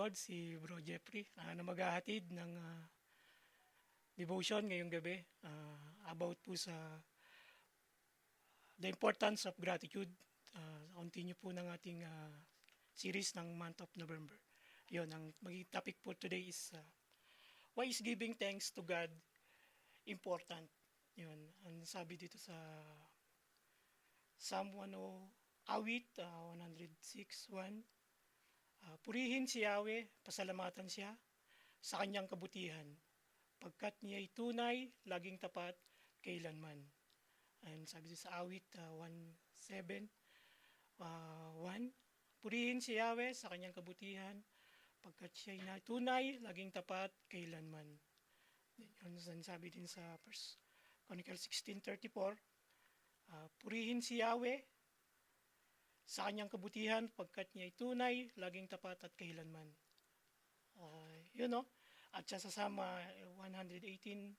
nanonood si Bro Jeffrey na maghahatid ng devotion ngayong gabi about po sa the importance of gratitude. Continue po ng ating series ng month of November. Yun, ang magiging topic po today is why is giving thanks to God important? Yun, ang sabi dito sa Psalm 10, awit 106:1. Purihin si Yahweh, pasalamatan siya sa kanyang kabutihan, pagkat niya'y tunay, laging tapat, kailanman. And sabi sa awit 1:7, 1, purihin si Yahweh sa kanyang kabutihan, pagkat siya'y tunay, laging tapat, kailanman. Yun sabi din sa 1 Chronicles 16:34, purihin si Yahweh sa kanyang kabutihan, pagkat niya ay tunay, laging tapat at kailanman. Yun no? At sa Psalm 118:1,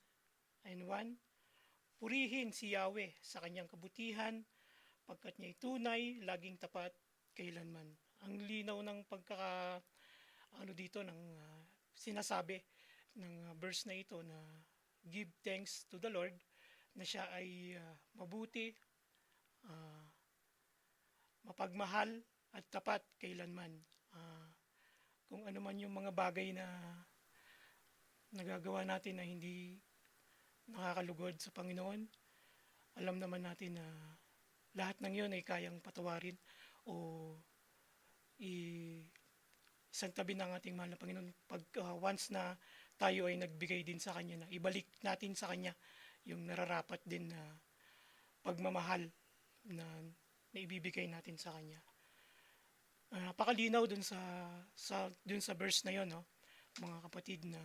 purihin si Yahweh sa kanyang kabutihan, pagkat niya ay tunay, laging tapat, kailanman. Ang linaw ng dito ng sinasabi ng verse na ito na give thanks to the Lord, na siya ay mabuti, mapagmahal at tapat kailanman. Kung ano man yung mga bagay na nagagawa natin na hindi nakakalugod sa Panginoon, alam naman natin na lahat ng yun ay kayang patawarin o isang tabi ng ating mahal na Panginoon pag once na tayo ay nagbigay din sa Kanya, na ibalik natin sa Kanya yung nararapat din na pagmamahal na ibibigay natin sa Kanya. Napakalinaw dun sa verse na yon, no? Mga kapatid, na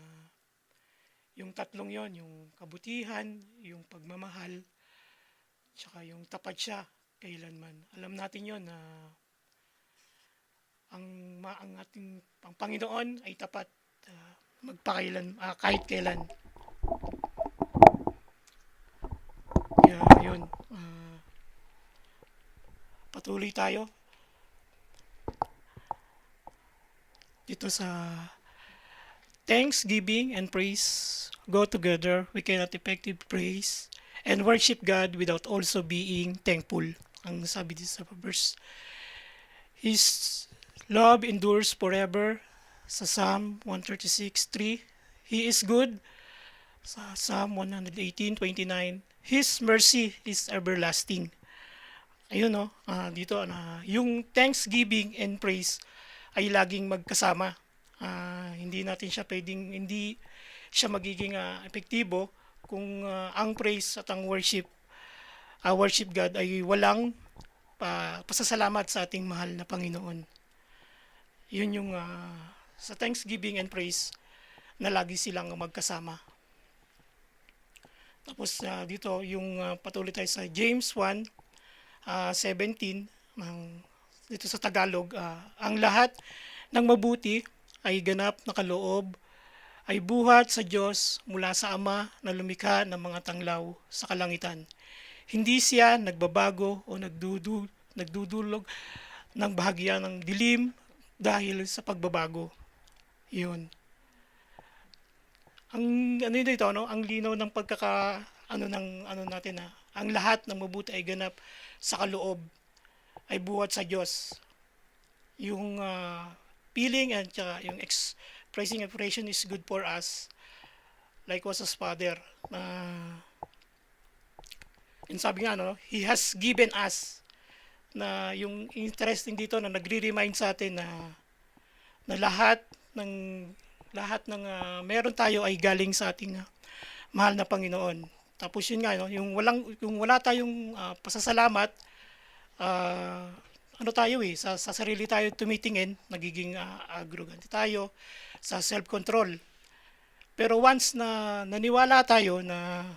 yung tatlong yon, yung kabutihan, yung pagmamahal, tsaka yung tapat siya kailanman. Alam natin yon na ang ating Panginoon ay tapat magpakailan, kahit kailan. Kaya yun, patuloy tayo dito sa thanksgiving and praise go together. We cannot effective praise and worship God without also being thankful. Ang sabi dito sa verse, His love endures forever. Sa Psalm 136:3, He is good. Sa Psalm 118:29, His mercy is everlasting. Ayun no, dito na yung thanksgiving and praise ay laging magkasama. Hindi natin siya pwedeng, hindi siya magiging epektibo kung ang praise at ang worship God ay walang pasasalamat sa ating mahal na Panginoon. Yun yung sa thanksgiving and praise na lagi silang magkasama. Tapos dito yung patuloy tayo sa James 1:17, dito sa Tagalog, ang lahat ng mabuti ay ganap na kaloob ay buhat sa Diyos mula sa Ama na lumikha ng mga tanglaw sa kalangitan. Hindi siya nagbabago o nagdudulog ng bahagya ng dilim dahil sa pagbabago. Yun. Ang dito, no? Ang linaw ng natin na ang lahat ng mabuti ay ganap sa kaloob ay buhat sa Diyos. Yung feeling and yung expressing operation is good for us, like was as Father. And sabi nga, no, He has given us, na yung interesting dito na nagre-remind sa atin na lahat ng meron tayo ay galing sa ating mahal na Panginoon. Tapos yun nga, no, yung wala tayong pasasalamat, sa sarili tayo tumitingin, nagiging arrogant tayo, sa self-control. Pero once na naniwala tayo na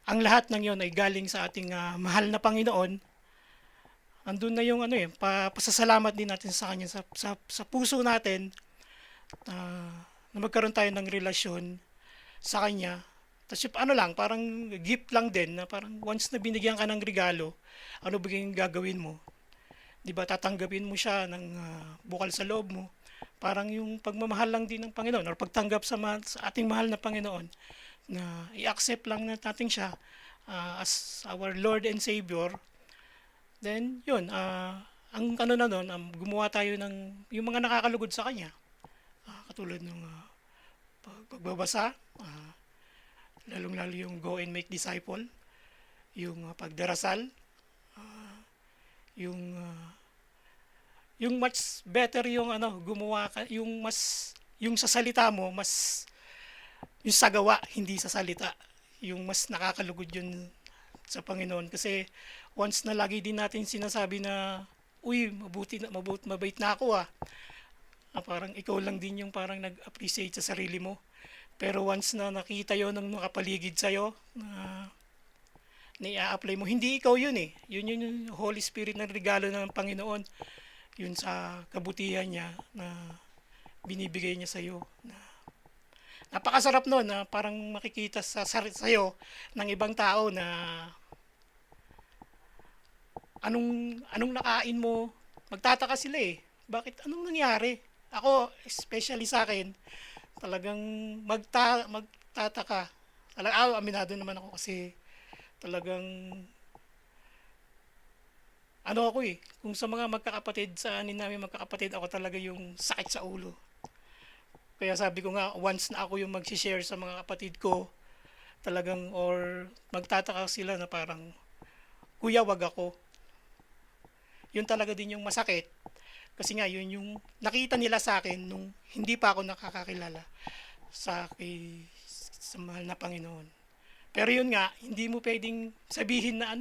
ang lahat ng yon ay galing sa ating mahal na Panginoon, andun na yung pasasalamat din natin sa Kanya sa puso natin, na magkaroon tayo ng relasyon sa Kanya. Tapos parang gift lang din, na parang once na binigyan ka ng regalo, ano ba yung gagawin mo? Di ba, tatanggapin mo siya ng bukal sa loob mo, Parang yung pagmamahal lang din ng Panginoon or pagtanggap sa ating mahal na Panginoon na i-accept lang natin siya as our Lord and Savior. Then yun, ang ano na nun, gumawa tayo ng yung mga nakakalugod sa Kanya. Katulad ng pagbabasa, lalong-lalo yung go and make disciple, yung pagdarasal, yung yung much better yung gumawa ka, yung mas yung sa salita mo mas yung sa gawa, hindi sa salita, yung mas nakakalugod yun sa Panginoon. Kasi once na lagi din natin sinasabi na uy, mabait na ako parang ikaw lang din yung parang nag-appreciate sa sarili mo. Pero once na nakita yon ng nakapaligid sa'yo, na apply mo, hindi ikaw yun eh. Yun yung Holy Spirit na regalo ng Panginoon. Yun sa kabutihan niya na binibigay niya sa'yo. Napakasarap nun na parang makikita sa'yo ng ibang tao na anong nakain mo. Magtataka sila eh. Bakit? Anong nangyari? Ako, especially sa akin, talagang magtataka. Aminado naman ako kasi talagang ako eh. Kung sa mga magkakapatid, sa anin namin magkakapatid, ako talaga yung sakit sa ulo. Kaya sabi ko nga, once na ako yung mag-share sa mga kapatid ko, talagang or magtataka sila na parang, kuya, wag ako. Yun talaga din yung masakit. Kasi nga, yun yung nakita nila sa akin nung hindi pa ako nakakakilala sa mahal na Panginoon. Pero yun nga, hindi mo pwedeng sabihin na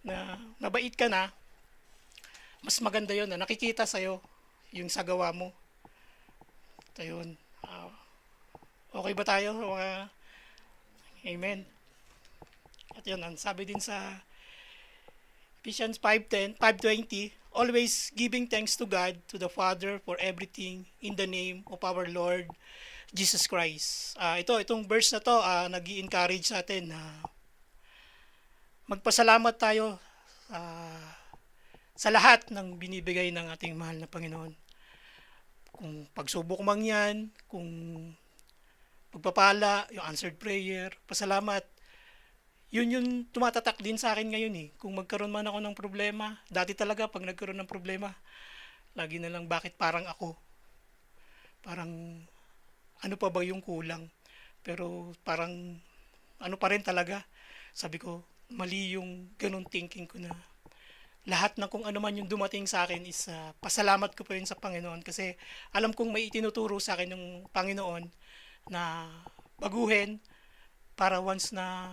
na mabait ka na, mas maganda yun na nakikita sa'yo yung sa gawa mo. Ito yun. Okay ba tayo? Amen. At yun, ang sabi din sa Ephesians 5:20, always giving thanks to God, to the Father, for everything in the name of our Lord Jesus Christ. Itong verse na to, nag-i-encourage sa atin na magpasalamat tayo sa lahat ng binibigay ng ating mahal na Panginoon. Kung pagsubok man yan, kung pagpapala, yung answered prayer, pasalamat, yun yung tumatatak din sa akin ngayon eh. Kung magkaroon man ako ng problema, dati talaga pag nagkaroon ng problema, lagi na lang bakit parang ako. Parang ano pa ba yung kulang? Pero parang ano pa rin talaga. Sabi ko, mali yung ganun thinking ko na lahat na kung ano man yung dumating sa akin is pasalamat ko po yun sa Panginoon kasi alam kong may itinuturo sa akin ng Panginoon na baguhin para once na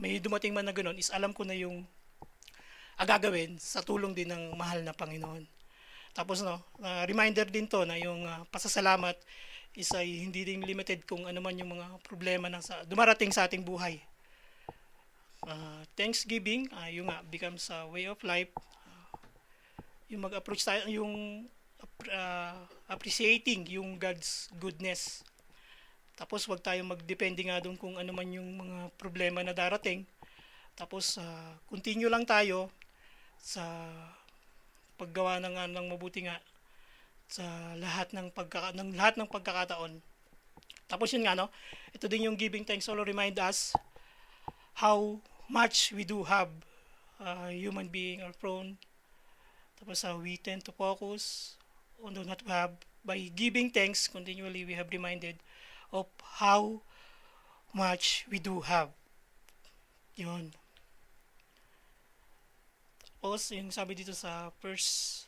may dumating man na ganun is alam ko na yung gagawin sa tulong din ng mahal na Panginoon. Tapos reminder din to na yung pasasalamat is ay hindi din limited kung ano man yung mga problema na dumarating sa ating buhay. Thanksgiving, yung becomes a way of life. Yung mag-approach tayo, yung appreciating yung God's goodness. Tapos wag tayong magdepende nga doon kung ano man yung mga problema na darating. Tapos continue lang tayo sa paggawa ng mabuti nga sa lahat ng pagkakataon. Tapos yun nga ito din yung giving thanks also remind us how much we do have human being are prone. Tapos we tend to focus on what we have. By giving thanks continually, we have reminded of how much we do have. Yun. Tapos yung sabi dito sa First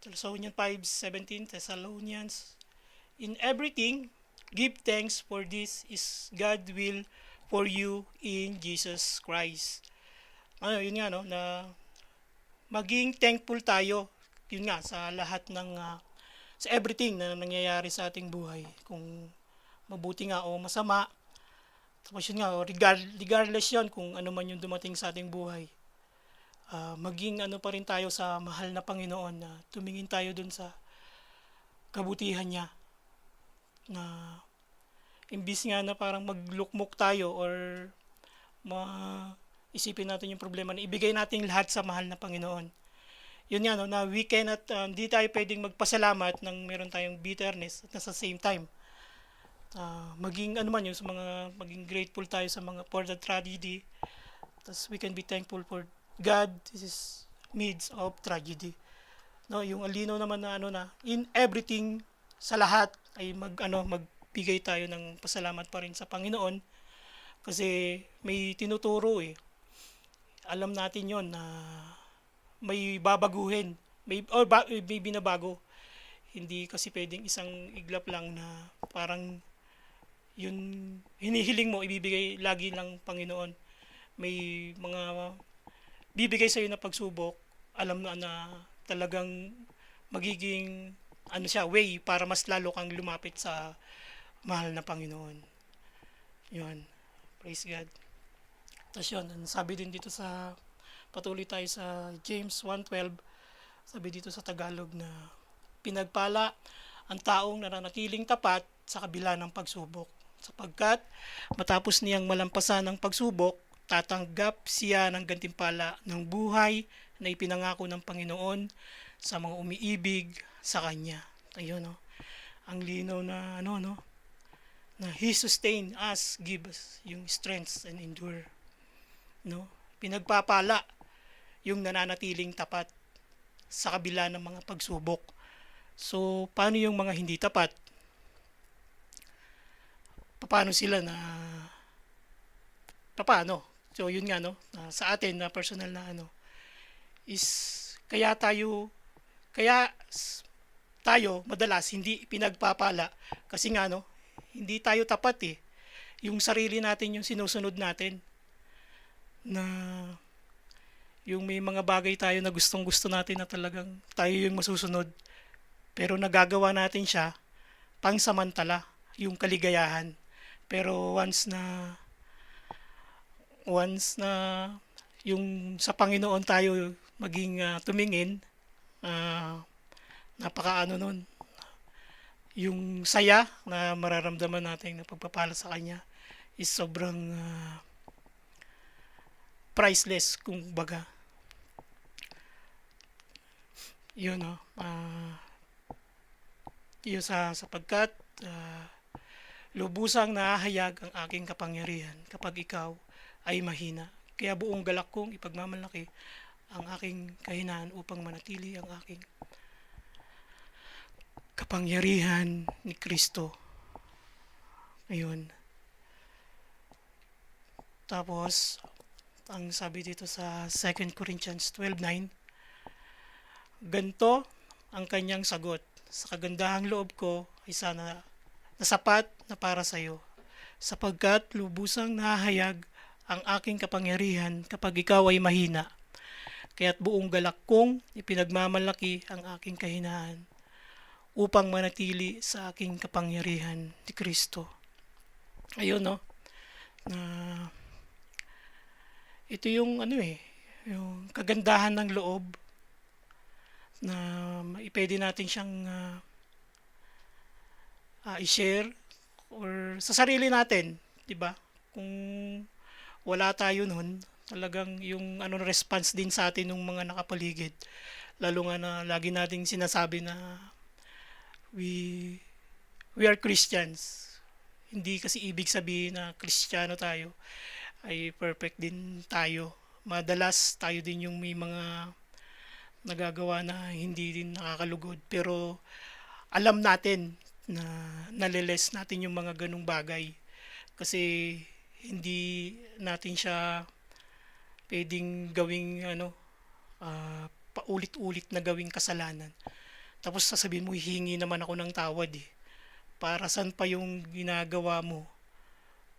Thessalonians 5:17, Thessalonians, in everything give thanks, for this is God will for you in Jesus Christ. Yun nga na maging thankful tayo. Yun nga sa lahat ng sa everything na nangyayari sa ating buhay. Kung mabuti nga o masama. Tapos yun nga, regardless yun kung ano man yung dumating sa ating buhay. Maging pa rin tayo sa mahal na Panginoon na tumingin tayo dun sa kabutihan niya. Na imbis nga na parang maglukmok tayo or isipin natin yung problema na ibigay natin lahat sa mahal na Panginoon. yun nga, no, na we cannot, hindi tayo pwedeng magpasalamat nang meron tayong bitterness at sa same time, maging ano man yun, sa mga, maging grateful tayo sa mga for the tragedy. Tapos we can be thankful for God, this is midst of tragedy. No, yung alino naman na ano na, in everything, sa lahat, ay magbigay tayo ng pasalamat pa rin sa Panginoon. Kasi may tinuturo eh. Alam natin yon na may babaguhin, may binabago. Hindi kasi pwedeng isang iglap lang na parang yun hinihiling mo ibibigay lagi lang Panginoon. May mga bibigay sa iyo na pagsubok, alam na talagang magiging ano siya, way para mas lalo kang lumapit sa mahal na Panginoon. Yun. Praise God. Tapos yun, sabi din dito sa, patuloy tayo sa James 1:12, sabi dito sa Tagalog na pinagpala ang taong nananatiling tapat sa kabila ng pagsubok, sapagkat matapos niyang malampasan ng pagsubok, tatanggap siya ng gantimpala ng buhay na ipinangako ng Panginoon sa mga umiibig sa Kanya. Ayun, no? Ang linaw na ano, no? Na He sustain us, give us yung strength and endure. No? Pinagpapala yung nananatiling tapat sa kabila ng mga pagsubok. So, paano yung mga hindi tapat? Paano sila na paano? So, yun nga, no? Sa atin na personal na ano is kaya tayo madalas hindi pinagpapala kasi nga, no, hindi tayo tapat eh. Yung sarili natin yung sinusunod natin, na yung may mga bagay tayo na gustong gusto natin na talagang tayo yung masusunod, pero nagagawa natin siya pangsamantala, yung kaligayahan. Pero once na yung sa Panginoon tayo maging tumingin, napaka ano nun, yung saya na mararamdaman natin na pagpapala sa Kanya is sobrang priceless kung baga. Yun, no? Yun sapagkat lubusang nahahayag ang aking kapangyarihan kapag ikaw ay mahina. Kaya buong galak kong ipagmamalaki ang aking kahinaan upang manatili ang aking kapangyarihan ni Kristo. Ayun. Tapos, ang sabi dito sa 2 Corinthians 12:9, ganto ang kanyang sagot, sa kagandahang loob ko ay sana nasapat na para sa iyo, sapagkat lubusang nahahayag ang aking kapangyarihan kapag ikaw ay mahina. Kaya't buong galak kong ipinagmamalaki ang aking kahinaan upang manatili sa aking kapangyarihan ni Kristo. Ayun, no? Na ito yung ano eh, yung kagandahan ng loob na pwede natin siyang i-share or sa sarili natin, 'di ba? Kung wala tayo noon, talagang yung response din sa atin ng mga nakapaligid. Lalo nga na lagi nating sinasabi na we are Christians. Hindi kasi ibig sabihin na Kristiyano tayo ay perfect din tayo. Madalas tayo din yung may mga nagagawa na hindi din nakakalugod, pero alam natin na naliles natin yung mga ganung bagay kasi hindi natin siya pwedeng gawing paulit-ulit na gawing kasalanan. Tapos sasabihin mo, hihingi naman ako ng tawad eh. Para saan pa yung ginagawa mo?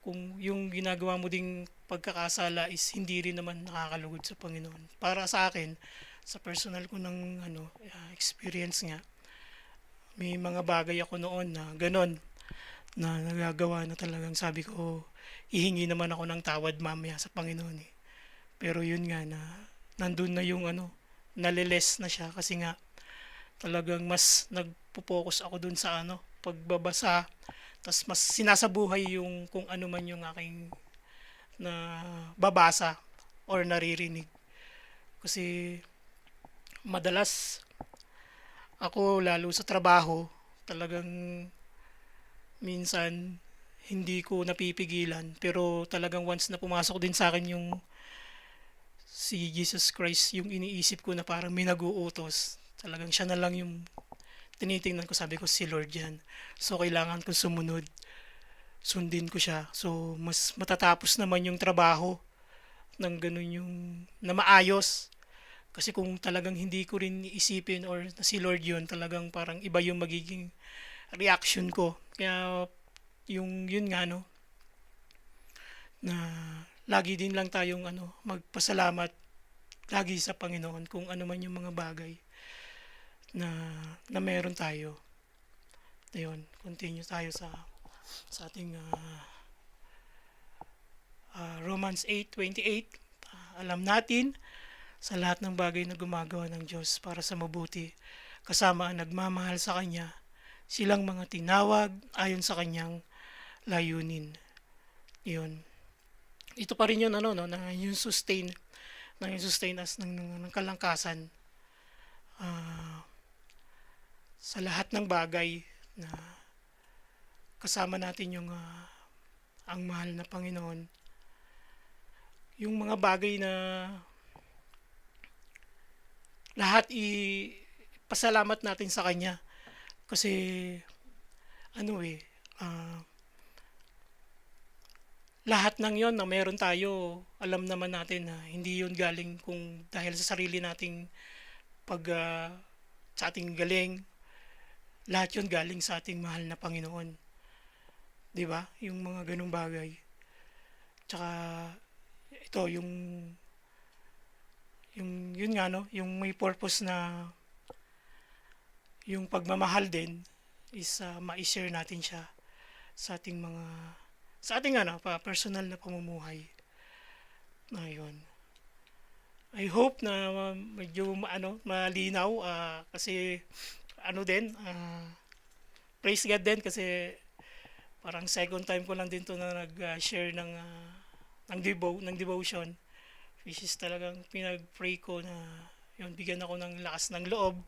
Kung yung ginagawa mo ding pagkakasala is hindi rin naman nakakalugod sa Panginoon. Para sa akin, sa personal ko ng experience nga, may mga bagay ako noon na ganon na nagagawa na talagang sabi ko, ihingi naman ako ng tawad mamaya sa Panginoon eh. Pero yun nga na nandun na yung naliles na siya kasi nga talagang mas nagpo-focus ako dun sa pagbabasa, tas mas sinasabuhay yung kung ano man yung aking na babasa or naririnig. Kasi Madalas ako lalo sa trabaho, talagang minsan hindi ko napipigilan pero talagang once na pumasok din sa akin yung si Jesus Christ yung iniisip ko na parang may nag-uutos. Talagang siya na lang yung tinitingnan ko, sabi ko si Lord yan. So kailangan ko sumunod, sundin ko siya. So mas matatapos naman yung trabaho ng ganun yung na maayos. Kasi kung talagang hindi ko rin iisipin or na si Lord yun, talagang parang iba yung magiging reaction ko. Kaya yung yun nga no, na lagi din lang tayong magpasalamat lagi sa Panginoon kung ano man yung mga bagay na na meron tayo. Ayun, continue tayo sa ating Romans 8:28. Alam natin sa lahat ng bagay na gumagawa ng Diyos para sa mabuti, kasama ang nagmamahal sa Kanya, silang mga tinawag ayon sa Kanyang layunin. Yun. Ito pa rin yun, no, na yung sustain us ng kalangkasan sa lahat ng bagay na kasama natin yung ang mahal na Panginoon. Yung mga bagay na lahat pasalamat natin sa Kanya. Kasi ah, lahat ng yon na meron tayo, alam naman natin na hindi yon galing kung dahil sa sarili nating pag sa ating galing. Lahat yon galing sa ating mahal na Panginoon. 'Di ba? Yung mga ganung bagay. Tsaka ito yung yun nga no, yung may purpose na yung pagmamahal din is ma-share natin siya sa ating mga sa ating personal na pamumuhay. Ayun. I hope na medyo malinaw kasi din praise God din kasi parang second time ko lang din to na nag-share ng devotion, which is talagang pinag-pray ko na yun, bigyan ako ng lakas ng loob.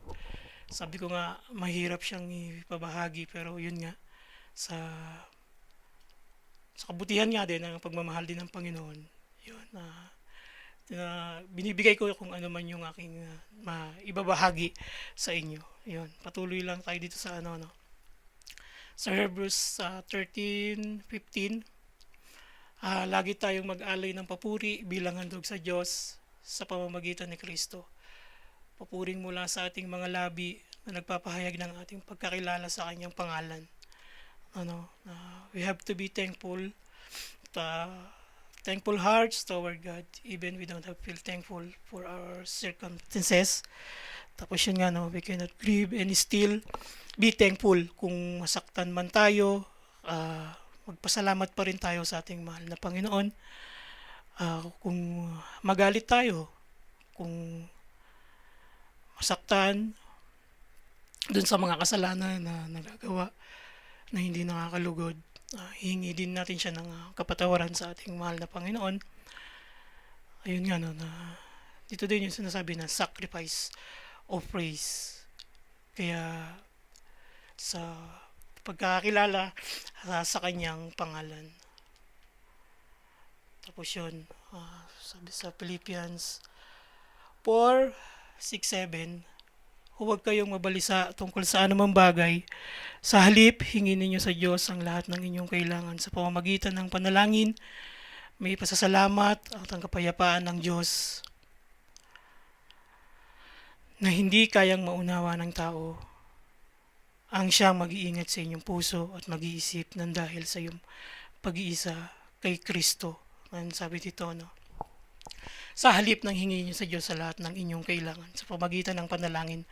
Sabi ko nga mahirap siyang ipabahagi pero yun nga sa kabutihan nga din ng pagmamahal din ng Panginoon. Yun binibigay ko kung ano man yung aking maibabahagi sa inyo. Yun, patuloy lang tayo dito sa sa Hebrews 13:15. Lagi tayong mag-alay ng papuri bilang handog sa Diyos sa pamamagitan ni Kristo. Papuring mula sa ating mga labi na nagpapahayag ng ating pagkakilala sa kanyang pangalan. We have to be thankful, thankful hearts toward God even we don't have feel thankful for our circumstances. Tapos yun nga we cannot grieve and still be thankful. Kung masaktan man tayo, magpasalamat pa rin tayo sa ating mahal na Panginoon. Kung magalit tayo, kung masaktan dun sa mga kasalanan na nagagawa na hindi nakakalugod, hihingi din natin siya ng kapatawaran sa ating mahal na Panginoon. Ayun nga na dito din yung sinasabi na sacrifice of praise. Kaya sa pagkakilala sa kanyang pangalan. Tapos yun, sabi sa Philippians 4:6-7, huwag kayong mabalisa tungkol sa anumang bagay. Sa halip, hingin ninyo sa Diyos ang lahat ng inyong kailangan sa pamamagitan ng panalangin, may pasasalamat at ang kapayapaan ng Diyos na hindi kayang maunawa ng tao ang siyang mag-iingat sa inyong puso at mag-iisip ng dahil sa iyong pag-iisa kay Kristo. Ang sabi dito, sa halip ng hingi niyo sa Diyos sa lahat ng inyong kailangan sa pamagitan ng panalangin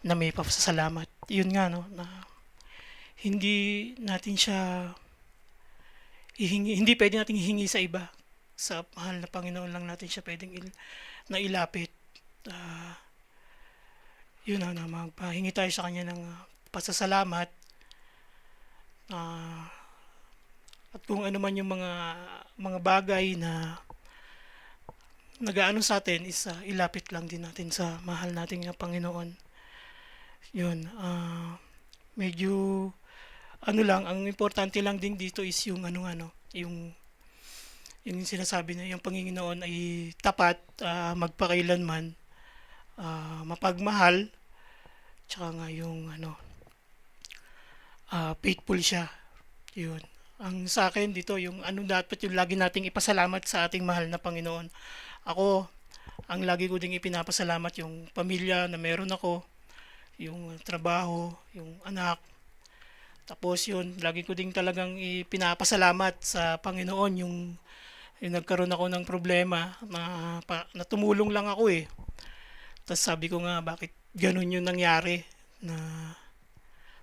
na may pasasalamat. Yun nga, na hindi natin siya hindi pwede nating hihingi sa iba. Sa mahal na Panginoon lang natin siya pwedeng ilapit. Yun na magpahingi tayo sa Kanya ng pasasalamat. At kung ano man yung mga bagay na nag-aano sa atin is ilapit lang din natin sa mahal nating Panginoon. Yun, medyo ano lang, ang importante lang din dito is yung ano, yung sinasabi na yung Panginoon ay tapat, magpakailanman, mapagmahal, tsaka nga yung faithful siya. Yun. Ang sa akin dito, yung ano dapat yung lagi nating ipasalamat sa ating mahal na Panginoon. Ako, ang lagi ko ding ipinapasalamat yung pamilya na meron ako, yung trabaho, yung anak. Tapos yun, lagi ko ding talagang ipinapasalamat sa Panginoon yung nagkaroon ako ng problema na tumulong lang ako eh. Tapos sabi ko nga, bakit ganun yung nangyari na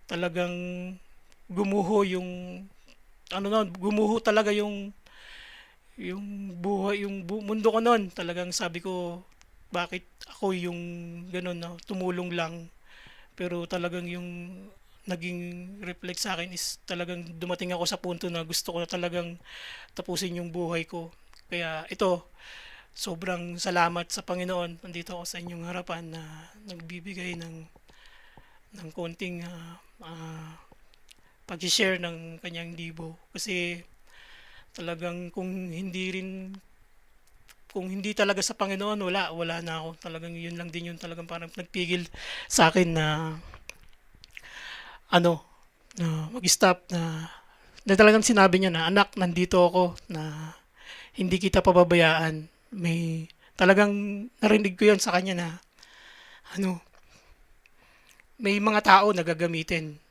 talagang gumuho yung gumuho talaga yung buhay, mundo ko noon. Talagang sabi ko, bakit ako yung ganun na tumulong lang. Pero talagang yung naging reflect sa akin is talagang dumating ako sa punto na gusto ko na talagang tapusin yung buhay ko. Kaya ito, sobrang salamat sa Panginoon. Nandito ako sa inyong harapan na nagbibigay ng konting pag-share ng kanyang libo. Kasi talagang kung hindi talaga sa Panginoon, wala na ako. Talagang yun lang din yun talagang parang nagpigil sa akin na ano, na mag-stop na talagang sinabi niya na, anak, nandito ako na hindi kita pababayaan. May talagang narinig ko yun sa kanya na ano, may mga tao na gagamitin.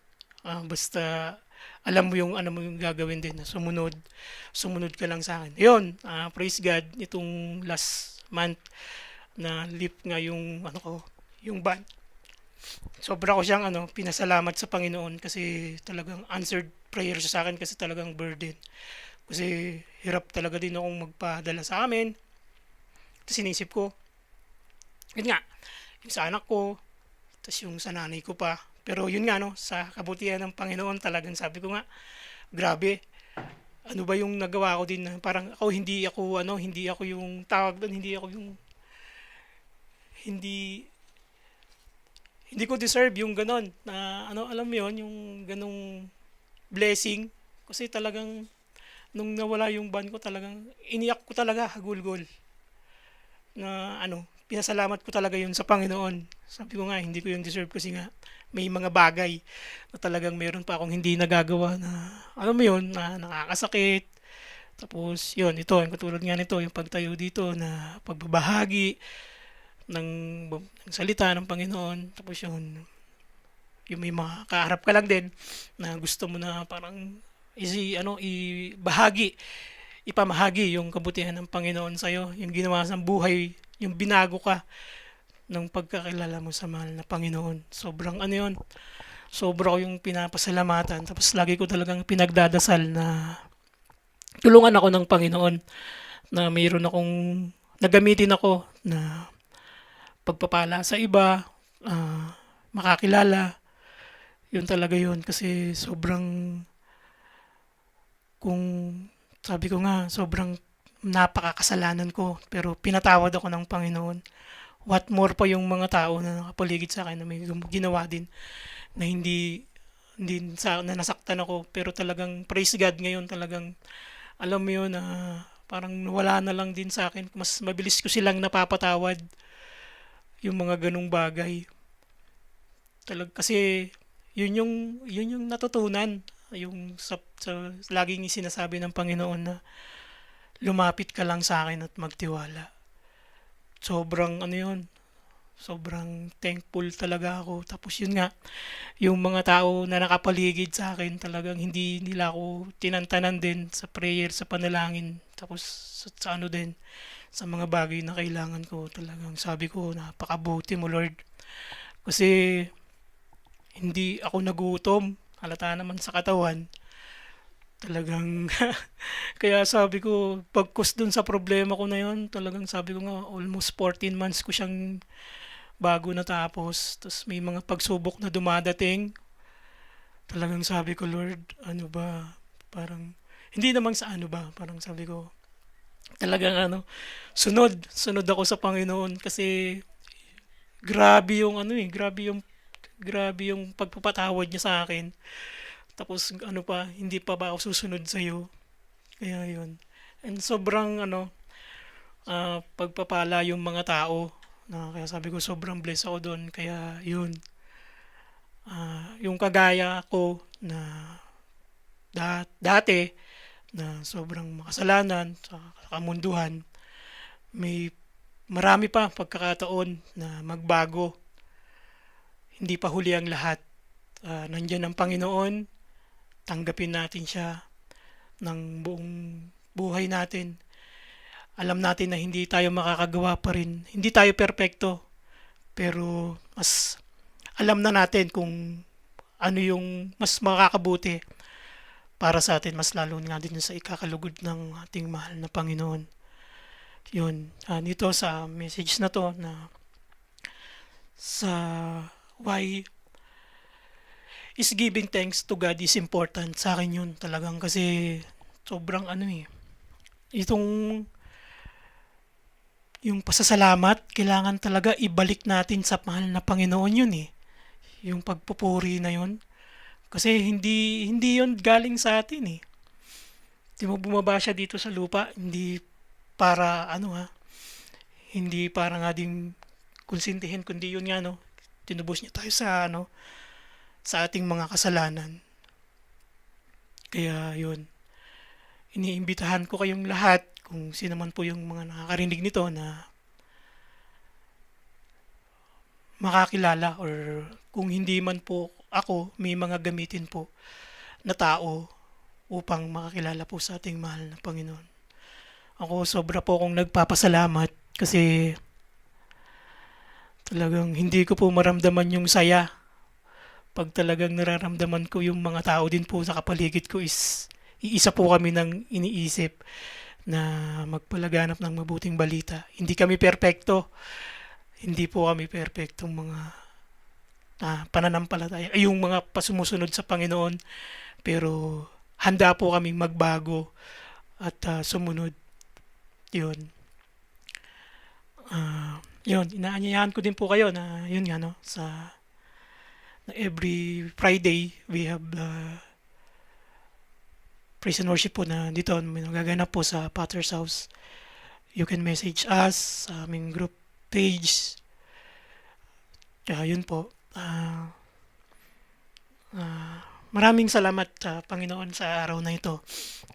Basta alam mo yung gagawin din na sumunod ka lang sa akin. Yun, praise God, itong last month na lift nga yung yung ban. Sobra ko siyang pinasalamat sa Panginoon kasi talagang answered prayer siya sa akin kasi talagang burden. Kasi hirap talaga din akong magpadala sa amin. Tapos sinisip ko, yun nga, yung sa anak ko, tapos yung sa nanay ko pa. Pero yun nga sa kabutihan ng Panginoon talagang sabi ko nga, grabe, ano ba yung nagawa ko din na parang hindi ako yung tawag doon, hindi hindi ko deserve yung ganon na alam mo yun, yung ganong blessing. Kasi talagang nung nawala yung ban ko talagang iniyak ko talaga hagulgol na pinasalamat ko talaga yun sa Panginoon. Sabi ko nga, hindi ko yung deserve kasi nga may mga bagay na talagang meron pa akong hindi nagagawa na alam mo yun, na nakakasakit. Tapos yun, yung katulad nga nito, yung pagtayo dito na pagbabahagi ng, ng salita ng Panginoon. Tapos yung may mga kaharap ka lang din na gusto mo na parang ibahagi, ipamahagi yung kabutihan ng Panginoon sa'yo, yung ginawa sa buhay, yung binago ka ng pagkakilala mo sa mahal na Panginoon. Sobrang yun, sobra ko yung pinapasalamatan. Tapos lagi ko talagang pinagdadasal na tulungan ako ng Panginoon na mayroon akong nagamitin ako na pagpapala sa iba, makakilala. Yun talaga yun kasi sobrang kung sabi ko nga sobrang napakakasalanan ko pero pinatawad ako ng Panginoon. What more pa yung mga tao na nakapaligid sa akin na may ginawa din na hindi na nasaktan ako pero talagang praise God ngayon talagang alam mo yun na parang wala na lang din sa akin, mas mabilis ko silang napapatawad yung mga ganung bagay kasi yun yung natutunan yung sa laging sinasabi ng Panginoon na lumapit ka lang sa akin at magtiwala. Sobrang yun, sobrang thankful talaga ako. Tapos yun nga, yung mga tao na nakapaligid sa akin talagang hindi nila ako tinantanan din sa prayer, sa panalangin. Tapos sa din, sa mga bagay na kailangan ko talagang sabi ko, napakabuti mo Lord. Kasi hindi ako nagutom, halata naman sa katawan. Talagang kaya sabi ko, pagkus dun sa problema ko na yun, talagang sabi ko nga, almost 14 months ko siyang bago natapos. Tapos may mga pagsubok na dumadating. Talagang sabi ko, Lord, ano ba? Parang, hindi naman sa ano ba? Parang sabi ko, Talagang sunod ako sa Panginoon kasi grabe yung pagpapatawad niya sa akin. Tapos hindi pa ba ako susunod sa iyo? Kaya yun. And sobrang pagpapala yung mga tao. Kaya sabi ko sobrang blessed ako doon. Kaya yun, yung kagaya ko na dati na sobrang makasalanan sa kamunduhan, may marami pa pagkakataon na magbago. Hindi pa huli ang lahat. Nandiyan ang Panginoon, tanggapin natin siya ng buong buhay natin. Alam natin na hindi tayo makakagawa pa rin. Hindi tayo perpekto, pero mas alam na natin kung ano yung mas makakabuti para sa atin, mas lalo nga din sa ikakalugod ng ating mahal na Panginoon. Yun, dito sa message na to na sa why is giving thanks to God is important sa akin yun talagang kasi sobrang itong yung pasasalamat kailangan talaga ibalik natin sa mahal na Panginoon yun yung pagpupuri na yun kasi hindi yun galing sa atin. Di mo bumaba siya dito sa lupa, hindi para hindi para nga din konsintihin, kundi yun nga tinubos niya tayo sa sa ating mga kasalanan. Kaya yun, iniimbitahan ko kayong lahat kung sino man po yung mga nakakarinig nito na makakilala or kung hindi man po ako, may mga gamitin po na tao upang makakilala po sa ating mahal na Panginoon. Ako sobra po akong nagpapasalamat kasi talagang hindi ko po maramdaman yung saya pag talagang nararamdaman ko yung mga tao din po sa kapaligid ko is iisa po kami ng iniisip na magpalaganap ng mabuting balita. Hindi kami perpekto. Hindi po kami perpektong mga pananampalataya. Ay, yung mga pasumusunod sa Panginoon. Pero handa po kaming magbago at sumunod. Yun. Yun, inaanyayahan ko din po kayo na yun nga sa na every Friday we have praise and worship po na dito may nagaganap po sa Potter's House. You can message us sa aming group page. Yun po. Maraming salamat sa Panginoon sa araw na ito.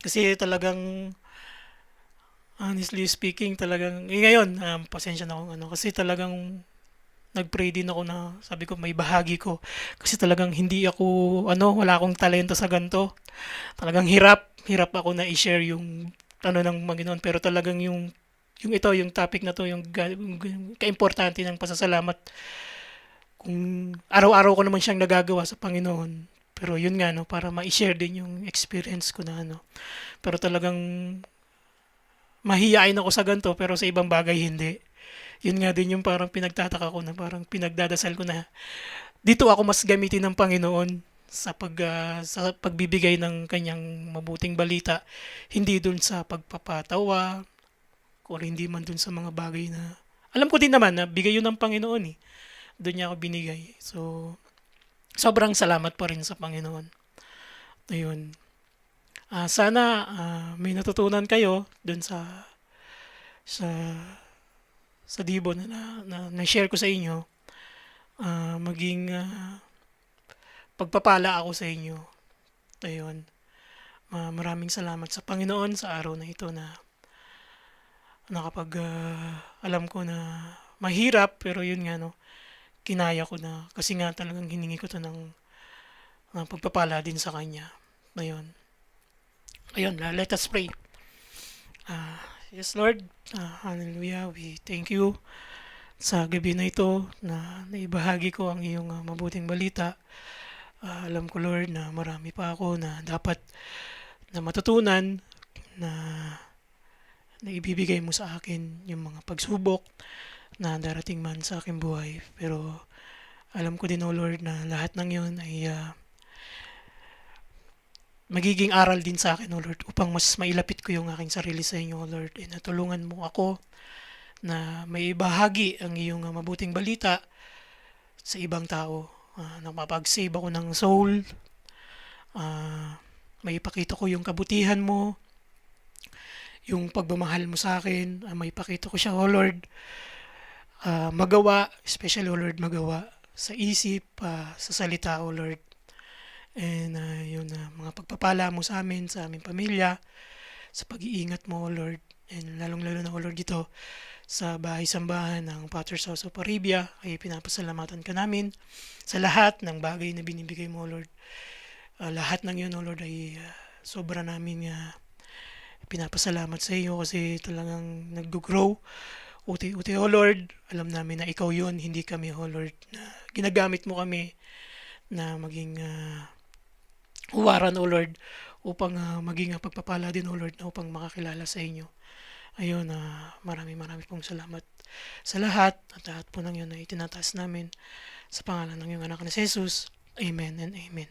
Kasi talagang honestly speaking talagang ngayon pasensya na akong kasi talagang nag-pray din ako na sabi ko may bahagi ko kasi talagang hindi ako wala akong talento sa ganto. Talagang hirap ako na i-share yung ng Panginoon pero talagang yung topic na to yung kaimportante ng pasasalamat kung araw-araw ko naman siyang nagagawa sa Panginoon pero yun nga para ma-share din yung experience ko na pero talagang mahihain ako sa ganto pero sa ibang bagay hindi. Yun nga din yung parang pinagtataka ko na parang pinagdadasal ko na dito ako mas gamitin ng Panginoon sa pagbibigay ng kanyang mabuting balita, hindi dun sa pagpapatawa o hindi man dun sa mga bagay na alam ko din naman na bigay yun ng Panginoon doon niya ako binigay. So sobrang salamat pa rin sa Panginoon. Ayun. Sana may natutunan kayo dun sa sa Dibo na share ko sa inyo. Maging pagpapala ako sa inyo. Ayun. Maraming salamat sa Panginoon sa araw na ito na nakapag alam ko na mahirap pero yun nga kinaya ko na kasi nga talagang hiningi ko to ng pagpapala din sa kanya. Ayun. Ayun, let us pray. Yes Lord, hallelujah, we thank you sa gabi na ito na naibahagi ko ang iyong mabuting balita. Alam ko Lord na marami pa ako na dapat na matutunan na na ibibigay mo sa akin yung mga pagsubok na darating man sa aking buhay. Pero alam ko din, O Lord, na lahat ng yun ay magiging aral din sa akin, O Lord, upang mas mailapit ko yung aking sarili sa inyo, O Lord. And natulungan mo ako na may bahagi ang iyong mabuting balita sa ibang tao. Na mapag-save ako ng soul, ah, may ipakita ko yung kabutihan mo, yung pagmamahal mo sa akin, may ipakita ko siya, O Lord, magawa, especially, O Lord, magawa sa isip, sa salita, O Lord. And yun, mga pagpapala mo sa amin, sa aming pamilya, sa pag-iingat mo, O Lord. And lalong-lalo na, O Lord, dito sa bahay-sambahan ng Potter's House of Arabia ay pinapasalamatan ka namin sa lahat ng bagay na binibigay mo, O Lord. Lahat ng yun, O Lord, ay sobra namin pinapasalamat sa iyo kasi talagang nag-grow uti-uti, O Lord. Alam namin na ikaw yun, hindi kami, O Lord, na ginagamit mo kami na maging huwaran, O Lord, upang maging pagpapala din, O Lord, na upang makakilala sa inyo. Ayun, maraming maraming pong salamat sa lahat at lahat po ng yun ay itinataas namin sa pangalan ng iyong anak na si Jesus. Amen and amen.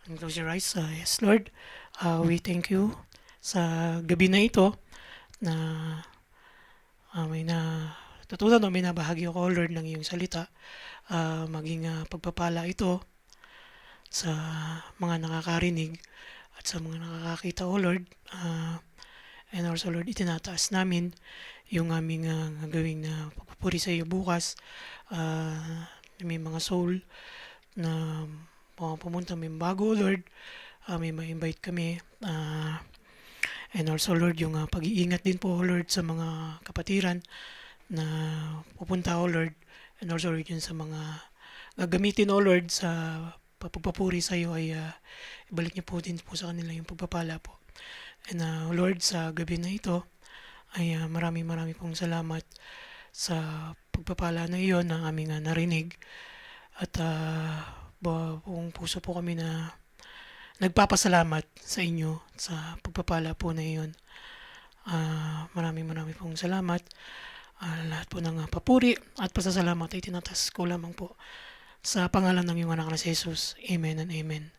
And close your eyes. Yes, Lord, we thank you sa gabi na ito na may na tutunan o may nabahagi ako, Lord, ng iyong salita. Maging pagpapala ito sa mga nakakarinig at sa mga nakakakita, O Lord. And also, Lord, itinataas namin yung aming gagawing na pagpupuri sa iyo bukas. May mga soul na pumunta, may bago, Lord. May ma-invite kami. And also, Lord, yung pag-iingat din po, Lord, sa mga kapatiran na pupunta, O Lord. And also, Lord, yun sa mga gagamitin, O Lord, sa pagpapuri sa iyo ay ibalik niyo po din po sa kanila yung pagpapala po. And Lord, sa gabi na ito ay maraming pong salamat sa pagpapala na iyon na aming narinig. At buong puso po kami na nagpapasalamat sa inyo sa pagpapala po na iyon. Maraming pong salamat. Lahat po ng papuri at pasasalamat ay tinatas ko lamang po sa pangalan ng iyong anak na si Jesus. Amen and amen.